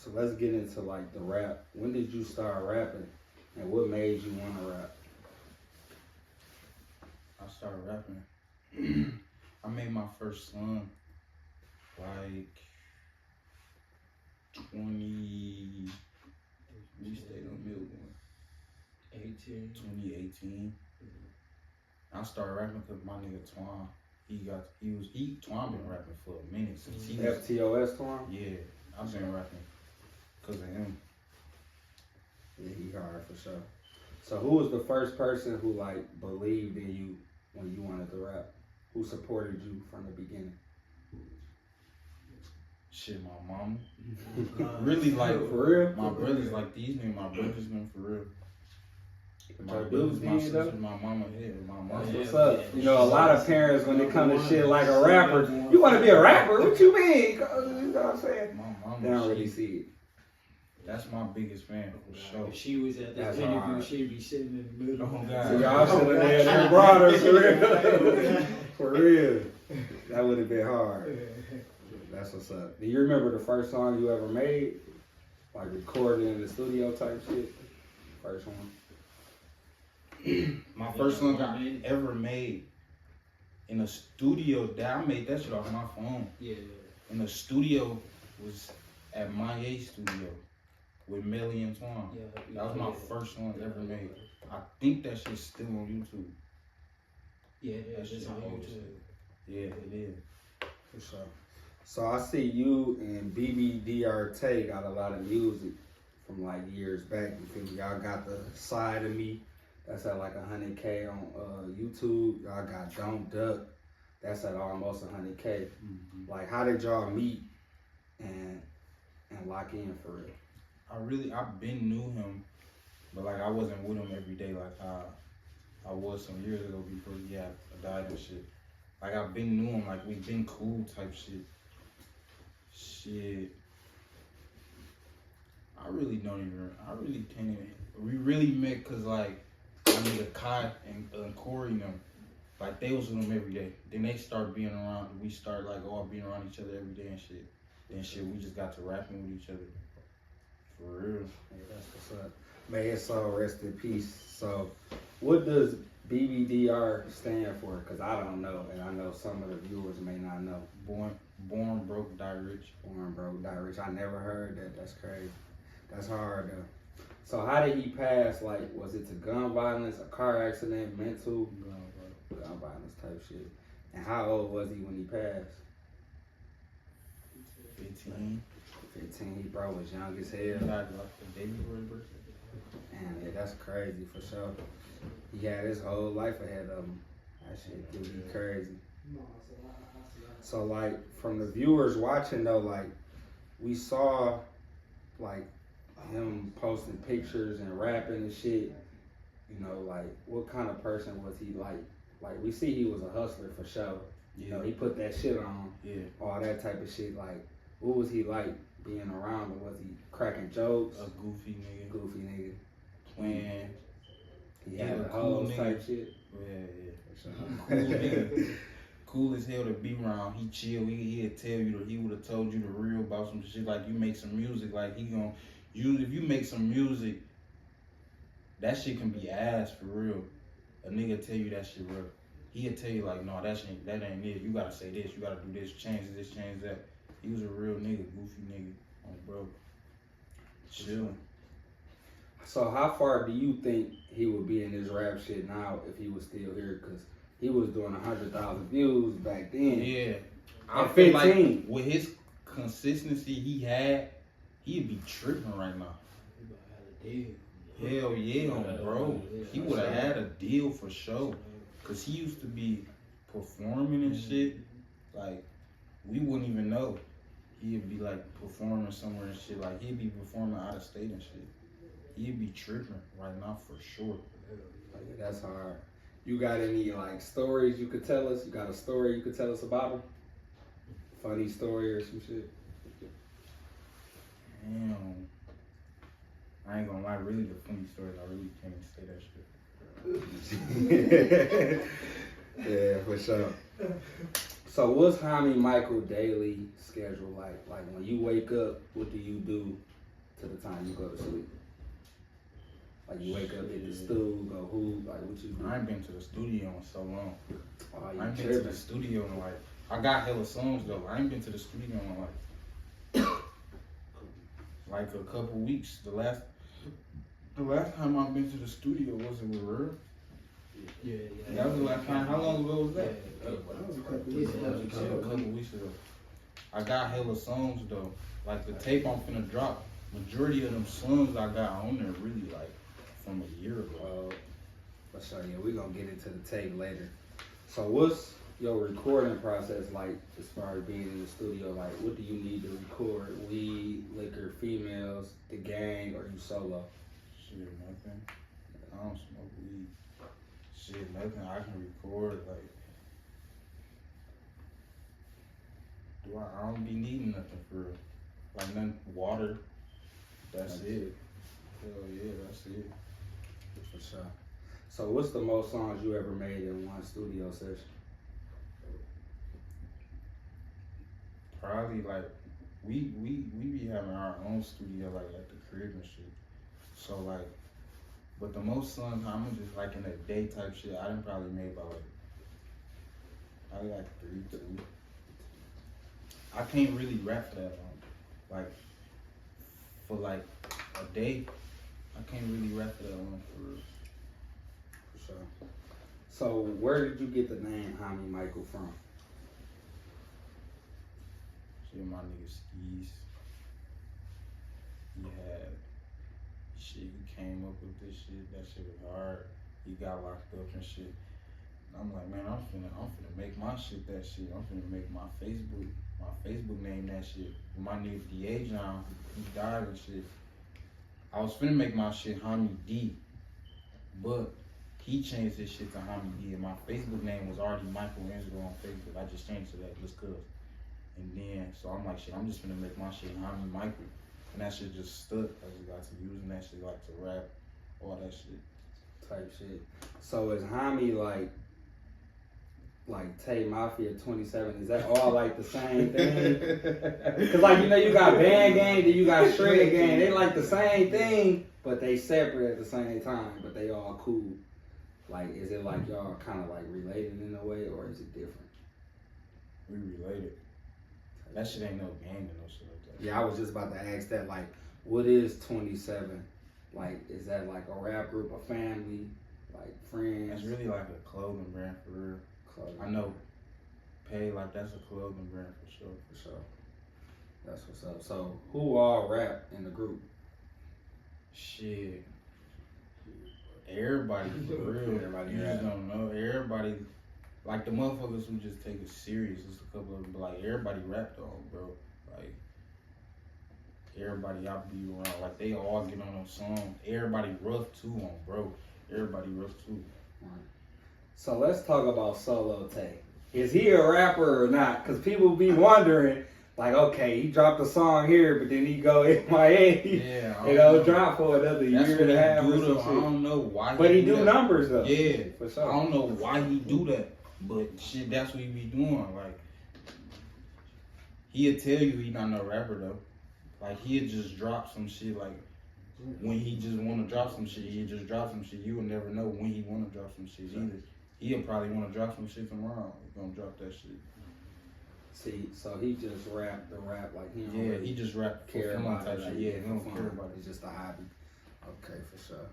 So let's get into like the rap. When did you start rapping, and what made you want to rap? I started rapping. I made my first song like 20. We stayed on Milton. 2018. I started rapping because my nigga Twan. Twan been rapping for a minute since he was. Ftos Twan? Yeah, I've been rapping because of him. Yeah, he hard for sure. So who was the first person who like believed in you when you wanted to rap? Who supported you from the beginning? Shit, my mama. Really, like, for real? My brothers, like, these niggas, my brothers been for real. My dudes, brothers, my sister, my mama, yeah, my mama. That's what's up. You know, a lot of parents, when they come to shit like a rapper, you want to be a rapper? What you mean? You know what I'm saying? My mama, they don't really see it. That's my biggest fan, for sure. If she was at this interview, she'd be sitting in the middle. Oh, God. So y'all should have had her brother, for real. For real. That would have been hard. That's what's up. Do you remember the first song you ever made? Like recording in the studio type shit? First one. My first song I ever made in a studio, I made that shit off my phone. Yeah. In the studio was at my studio with Melly and Twan. Yeah, that was my first song ever made. I think that shit's still on YouTube. Yeah, that shit's on YouTube. Yeah, it is. For sure. So I see you and BBDR Tay got a lot of music from like years back. You feel me? Y'all got the Side of Me. That's at like 100K on YouTube. Y'all got Don't Duck. That's at almost 100K. Mm-hmm. Like, how did y'all meet and lock in for real? I've been knew him, but like I wasn't with him every day like I was some years ago before he had died and shit. Like I've been knew him, like we been cool type shit. Shit. I really can't even. We really met cause like I nigga Kai and Corey and them, like they was with him every day. Then they started being around. We started like all being around each other every day and shit. Then shit, we just got to rapping with each other. For real. Yeah, that's what's up. May his soul rest in peace. So, what does BBDR stand for? Cause I don't know, and I know some of the viewers may not know. Born broke, die rich. Born broke, die rich. I never heard that. That's crazy. That's hard though. So how did he pass? Like, was it to gun violence, a car accident, mental? Gun violence type shit. And how old was he when he passed? 15. 15. He probably was young as hell. He died like the day before his birthday. And yeah, that's crazy for sure. He had his whole life ahead of him. That shit could be crazy. So like, from the viewers watching though, like, we saw like him posting pictures and rapping and shit. You know, like, what kind of person was he like? Like, we see he was a hustler for sure. You know, he put that shit on. Yeah. All that type of shit. Like, what was he like being around him? Was he cracking jokes? A goofy nigga. Goofy nigga. Playing. He had the cool hoes type shit. Yeah. Cool nigga. Cool as hell to be around. He chill. He'd tell you he would have told you the real about some shit. Like, you make some music, like if you make some music, that shit can be ass for real. A nigga tell you that shit real. He'll tell you like, no, that ain't it. You gotta say this, you gotta do this, change this, change that. He was a real nigga, goofy nigga, bro. Chillin'. So how far do you think he would be in this rap shit now if he was still here? Cause he was doing 100,000 views back then. Yeah. I feel like with his consistency he'd be tripping right now. Hell yeah, bro. He would have had a deal for sure. Cause he used to be performing and shit. Like, we wouldn't even know. He'd be like performing somewhere and shit. Like, he'd be performing out of state and shit. He'd be tripping right now for sure. Like, that's hard. You got any like stories you could tell us? You got a story you could tell us about him? Funny story or some shit? Damn. I ain't gonna lie, really the funny stories, I really can't say that shit. Yeah, for sure. So what's Homi Michael daily schedule like? Like, when you wake up, what do you do? to the time you go to sleep? Like you wake up, hit the stool, go hoop, like what you do? I ain't been to the studio in so long. Oh, I ain't been to the studio in like, I got hella songs though. I ain't been to the studio in like a couple weeks. The last time I've been to the studio was it with Real? Yeah. That was the last time. How long ago was that? Yeah, That was a couple weeks ago. I got hella songs though. Like the tape I'm finna drop, majority of them songs I got on there really like from a year ago. For sure, yeah, we gonna get into the tape later. So what's your recording process like as far as being in the studio? Like what do you need to record? Weed, liquor, females, the gang, or you solo? Shit, nothing. I don't smoke weed. Shit, nothing. I can record like. I don't be needing nothing for real. Like nothing, water. That's it. Hell yeah, that's it. For sure. So what's the most songs you ever made in one studio session? Probably like we be having our own studio like at the crib and shit. So like, but the most songs I'm just like in a day type shit. I done probably made about like 3, 2. I can't really rap for that long. Like for like a day, I can't really rap for that long for real. For sure. So where did you get the name Homi Michael from? Shit, my nigga Skis. He came up with this shit. That shit was hard. He got locked up and shit. And I'm like, man, I'm finna make my shit that shit. I'm finna make my Facebook name that shit. My nigga DA John, he died and shit. I was finna make my shit Homi D, but he changed his shit to Homi D, and my Facebook name was already Michael Angelo on Facebook. I just changed to that just cause. And then, so I'm like, shit, I'm just finna make my shit Homi Michael. And that shit just stuck. I just got to using that shit like to rap, all that shit. Type shit. So is Homi like Tay Mafia 27? Is that all like the same thing? Cause like you got Band Gang, then you got Shred Gang. They like the same thing, but they separate at the same time. But they all cool. Like, is it like y'all kind of like related in a way, or is it different? We related. That shit ain't no gang or no shit like that. Yeah, I was just about to ask that. Like, what is 27? Like, is that like a rap group, a family, like friends? It's really like a clothing brand for real. Clothing. I know. Pay like that's a clothing brand for sure. For sure. That's what's up. So, who all rap in the group? Shit. Everybody for real. Everybody You rap. just don't know. Everybody, like the motherfuckers who just take it serious. It's a couple of them, but like everybody rap though, bro. Like everybody I be around, like they all get on a song. Everybody rough too on, bro. Everybody rough too. Right. So let's talk about Solo Tay. Is he a rapper or not? Because people be wondering, like, okay, he dropped a song here, but then he go MIA. Yeah, You know, drop for another that's year what and a half he or do some though. I shit. don't know why. But he do that. numbers though. Yeah, for sure. I don't know why he do that, but shit, that's what he be doing. Like, he'll tell you he not no rapper though. Like he'll just drop some shit. Like when he just want to drop some shit, he'll just drop some shit. You will never know when he want to drop some shit either. He'll probably want to drop some shit tomorrow. He's gonna drop that shit. See, so he just rap the rap like he don't Yeah, really he just rap for care fun about type it. shit. Like, Yeah, he for don't fun. care about it. It's just a hobby. Okay, for sure.